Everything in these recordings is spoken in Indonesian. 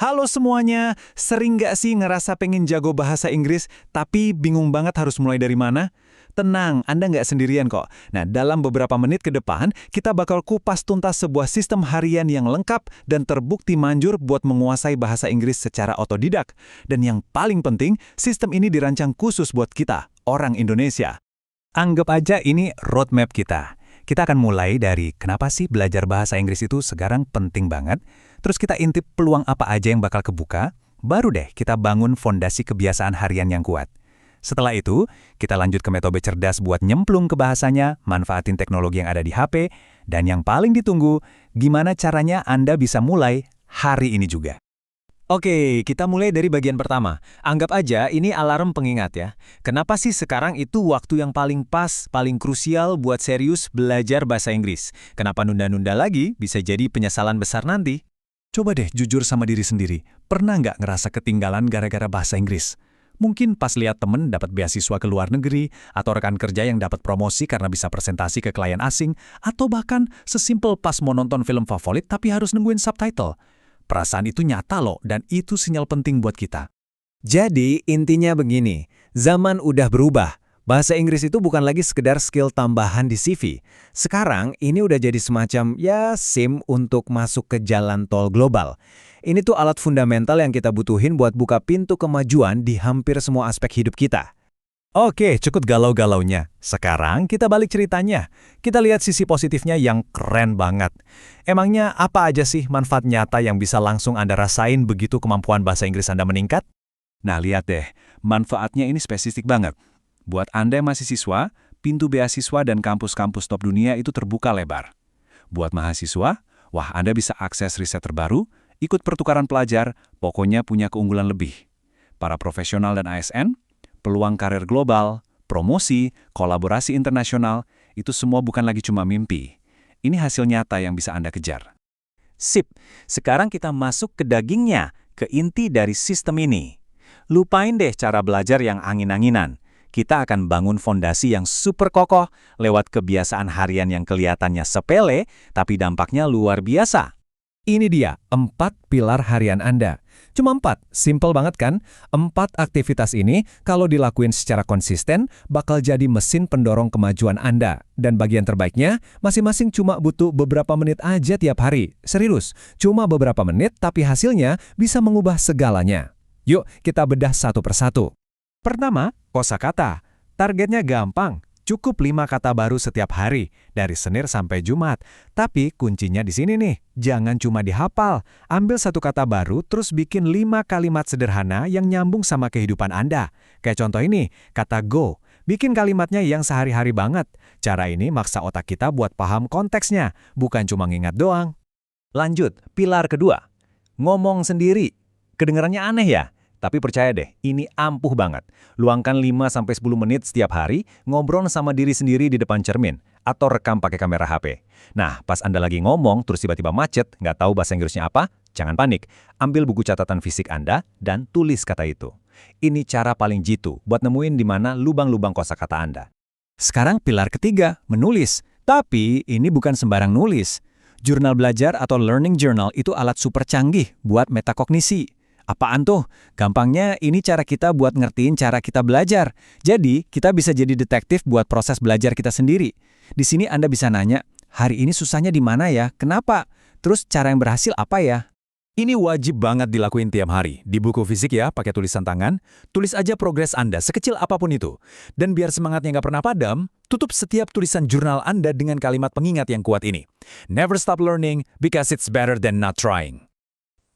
Halo semuanya, sering nggak sih ngerasa pengen jago bahasa Inggris, tapi bingung banget harus mulai dari mana? Tenang, Anda nggak sendirian kok. Nah, dalam beberapa menit ke depan, kita bakal kupas tuntas sebuah sistem harian yang lengkap dan terbukti manjur buat menguasai bahasa Inggris secara otodidak. Dan yang paling penting, sistem ini dirancang khusus buat kita, orang Indonesia. Anggap aja ini roadmap kita. Kita akan mulai dari kenapa sih belajar bahasa Inggris itu sekarang penting banget, terus kita intip peluang apa aja yang bakal kebuka, baru deh kita bangun fondasi kebiasaan harian yang kuat. Setelah itu, kita lanjut ke metode cerdas buat nyemplung ke bahasanya, manfaatin teknologi yang ada di HP, dan yang paling ditunggu, gimana caranya Anda bisa mulai hari ini juga. Oke, kita mulai dari bagian pertama. Anggap aja ini alarm pengingat ya. Kenapa sih sekarang itu waktu yang paling pas, paling krusial buat serius belajar bahasa Inggris? Kenapa nunda-nunda lagi bisa jadi penyesalan besar nanti? Coba deh jujur sama diri sendiri. Pernah nggak ngerasa ketinggalan gara-gara bahasa Inggris? Mungkin pas lihat temen dapat beasiswa ke luar negeri, atau rekan kerja yang dapat promosi karena bisa presentasi ke klien asing, atau bahkan sesimpel pas mau nonton film favorit tapi harus nungguin subtitle. Perasaan itu nyata loh, dan itu sinyal penting buat kita. Jadi, intinya begini, zaman udah berubah. Bahasa Inggris itu bukan lagi sekedar skill tambahan di CV. Sekarang, ini udah jadi semacam, SIM untuk masuk ke jalan tol global. Ini tuh alat fundamental yang kita butuhin buat buka pintu kemajuan di hampir semua aspek hidup kita. Oke, cukup galau-galaunya. Sekarang kita balik ceritanya. Kita lihat sisi positifnya yang keren banget. Emangnya apa aja sih manfaat nyata yang bisa langsung Anda rasain begitu kemampuan bahasa Inggris Anda meningkat? Nah, lihat deh. Manfaatnya ini spesifik banget. Buat Anda yang masih siswa, pintu beasiswa dan kampus-kampus top dunia itu terbuka lebar. Buat mahasiswa, wah Anda bisa akses riset terbaru, ikut pertukaran pelajar, pokoknya punya keunggulan lebih. Para profesional dan ASN, peluang karir global, promosi, kolaborasi internasional, itu semua bukan lagi cuma mimpi. Ini hasil nyata yang bisa Anda kejar. Sip, sekarang kita masuk ke dagingnya, ke inti dari sistem ini. Lupain deh cara belajar yang angin-anginan. Kita akan bangun fondasi yang super kokoh lewat kebiasaan harian yang kelihatannya sepele, tapi dampaknya luar biasa. Ini dia, 4 pilar harian Anda. Cuma 4, simple banget kan? 4 aktivitas ini, kalau dilakuin secara konsisten, bakal jadi mesin pendorong kemajuan Anda. Dan bagian terbaiknya, masing-masing cuma butuh beberapa menit aja tiap hari. Serius, cuma beberapa menit, tapi hasilnya bisa mengubah segalanya. Yuk, kita bedah satu persatu. Pertama, kosakata. Targetnya gampang. Cukup 5 kata baru setiap hari, dari Senin sampai Jumat. Tapi kuncinya di sini nih, jangan cuma dihafal. Ambil satu kata baru, terus bikin 5 kalimat sederhana yang nyambung sama kehidupan Anda. Kayak contoh ini, kata go. Bikin kalimatnya yang sehari-hari banget. Cara ini maksa otak kita buat paham konteksnya, bukan cuma ngingat doang. Lanjut, pilar kedua. Ngomong sendiri. Kedengarannya aneh ya? Tapi percaya deh, ini ampuh banget. Luangkan 5-10 menit setiap hari, ngobrol sama diri sendiri di depan cermin, atau rekam pakai kamera HP. Nah, pas Anda lagi ngomong, terus tiba-tiba macet, nggak tahu bahasa Inggrisnya apa, jangan panik. Ambil buku catatan fisik Anda, dan tulis kata itu. Ini cara paling jitu, buat nemuin di mana lubang-lubang kosakata Anda. Sekarang pilar ketiga, menulis. Tapi, ini bukan sembarang nulis. Jurnal belajar atau learning journal itu alat super canggih buat metakognisi. Apaan tuh? Gampangnya ini cara kita buat ngertiin cara kita belajar. Jadi, kita bisa jadi detektif buat proses belajar kita sendiri. Di sini Anda bisa nanya, hari ini susahnya di mana ya? Kenapa? Terus cara yang berhasil apa ya? Ini wajib banget dilakuin tiap hari. Di buku fisik ya, pakai tulisan tangan. Tulis aja progres Anda, sekecil apapun itu. Dan biar semangatnya nggak pernah padam, tutup setiap tulisan jurnal Anda dengan kalimat pengingat yang kuat ini. Never stop learning because it's better than not trying.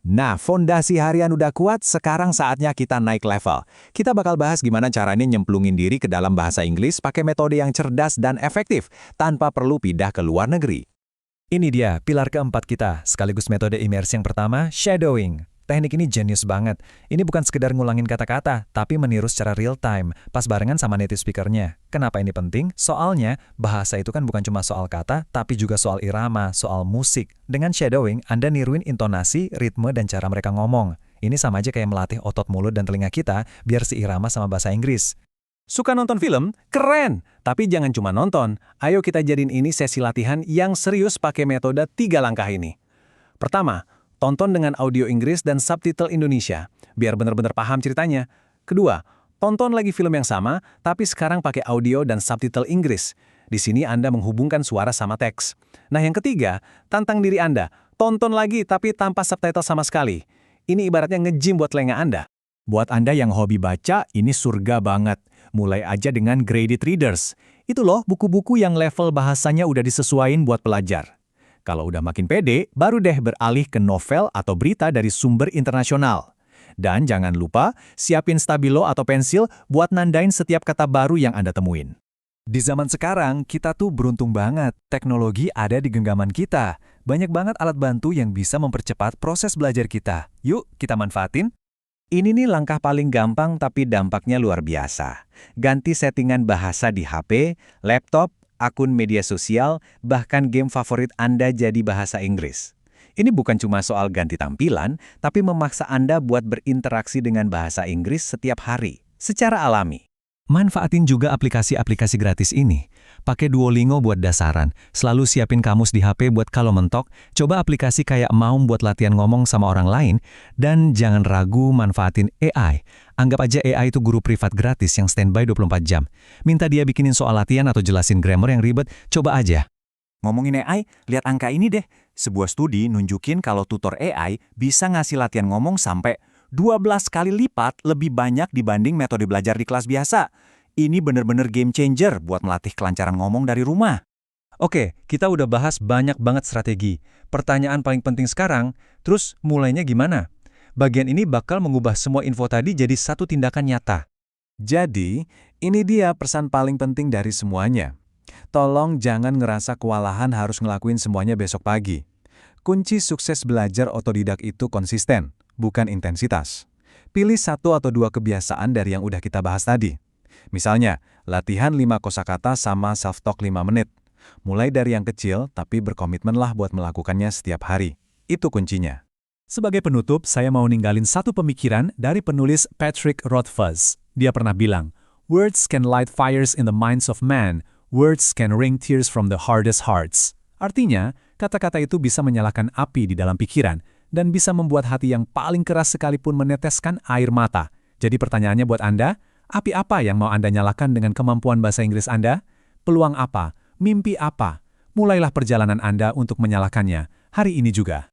Nah, fondasi harian udah kuat, sekarang saatnya kita naik level. Kita bakal bahas gimana caranya nyemplungin diri ke dalam bahasa Inggris pakai metode yang cerdas dan efektif, tanpa perlu pindah ke luar negeri. Ini dia, pilar keempat kita, sekaligus metode imersi yang pertama, shadowing. Teknik ini jenius banget. Ini bukan sekedar ngulangin kata-kata, tapi meniru secara real time, pas barengan sama native speaker-nya. Kenapa ini penting? Soalnya, bahasa itu kan bukan cuma soal kata, tapi juga soal irama, soal musik. Dengan shadowing, Anda niruin intonasi, ritme, dan cara mereka ngomong. Ini sama aja kayak melatih otot mulut dan telinga kita, biar seirama sama bahasa Inggris. Suka nonton film? Keren! Tapi jangan cuma nonton. Ayo kita jadiin ini sesi latihan yang serius pakai metode 3 langkah ini. Pertama, tonton dengan audio Inggris dan subtitle Indonesia, biar benar-benar paham ceritanya. Kedua, tonton lagi film yang sama, tapi sekarang pakai audio dan subtitle Inggris. Di sini Anda menghubungkan suara sama teks. Nah, yang ketiga, tantang diri Anda. Tonton lagi tapi tanpa subtitle sama sekali. Ini ibaratnya nge-gym buat telinga Anda. Buat Anda yang hobi baca, ini surga banget. Mulai aja dengan graded readers. Itu loh buku-buku yang level bahasanya udah disesuaiin buat pelajar. Kalau udah makin pede, baru deh beralih ke novel atau berita dari sumber internasional. Dan jangan lupa, siapin stabilo atau pensil buat nandain setiap kata baru yang Anda temuin. Di zaman sekarang, kita tuh beruntung banget. Teknologi ada di genggaman kita. Banyak banget alat bantu yang bisa mempercepat proses belajar kita. Yuk, kita manfaatin. Ini nih langkah paling gampang tapi dampaknya luar biasa. Ganti settingan bahasa di HP, laptop, akun media sosial, bahkan game favorit Anda jadi bahasa Inggris. Ini bukan cuma soal ganti tampilan, tapi memaksa Anda buat berinteraksi dengan bahasa Inggris setiap hari, secara alami. Manfaatin juga aplikasi-aplikasi gratis ini. Pakai Duolingo buat dasaran, selalu siapin kamus di HP buat kalau mentok, coba aplikasi kayak Maum buat latihan ngomong sama orang lain, dan jangan ragu manfaatin AI. Anggap aja AI itu guru privat gratis yang standby 24 jam. Minta dia bikinin soal latihan atau jelasin grammar yang ribet, coba aja. Ngomongin AI, lihat angka ini deh. Sebuah studi nunjukin kalau tutor AI bisa ngasih latihan ngomong sampai 12 kali lipat lebih banyak dibanding metode belajar di kelas biasa. Ini bener-bener game changer buat melatih kelancaran ngomong dari rumah. Oke, kita udah bahas banyak banget strategi. Pertanyaan paling penting sekarang, terus mulainya gimana? Bagian ini bakal mengubah semua info tadi jadi satu tindakan nyata. Jadi, ini dia pesan paling penting dari semuanya. Tolong jangan ngerasa kewalahan harus ngelakuin semuanya besok pagi. Kunci sukses belajar otodidak itu konsisten, bukan intensitas. Pilih 1 atau 2 kebiasaan dari yang udah kita bahas tadi. Misalnya, latihan 5 kosakata sama self-talk 5 menit. Mulai dari yang kecil, tapi berkomitmenlah buat melakukannya setiap hari. Itu kuncinya. Sebagai penutup, saya mau ninggalin satu pemikiran dari penulis Patrick Rothfuss. Dia pernah bilang, "Words can light fires in the minds of man. Words can wring tears from the hardest hearts." Artinya, kata-kata itu bisa menyalakan api di dalam pikiran dan bisa membuat hati yang paling keras sekalipun meneteskan air mata. Jadi pertanyaannya buat Anda, api apa yang mau Anda nyalakan dengan kemampuan bahasa Inggris Anda? Peluang apa? Mimpi apa? Mulailah perjalanan Anda untuk menyalakannya hari ini juga.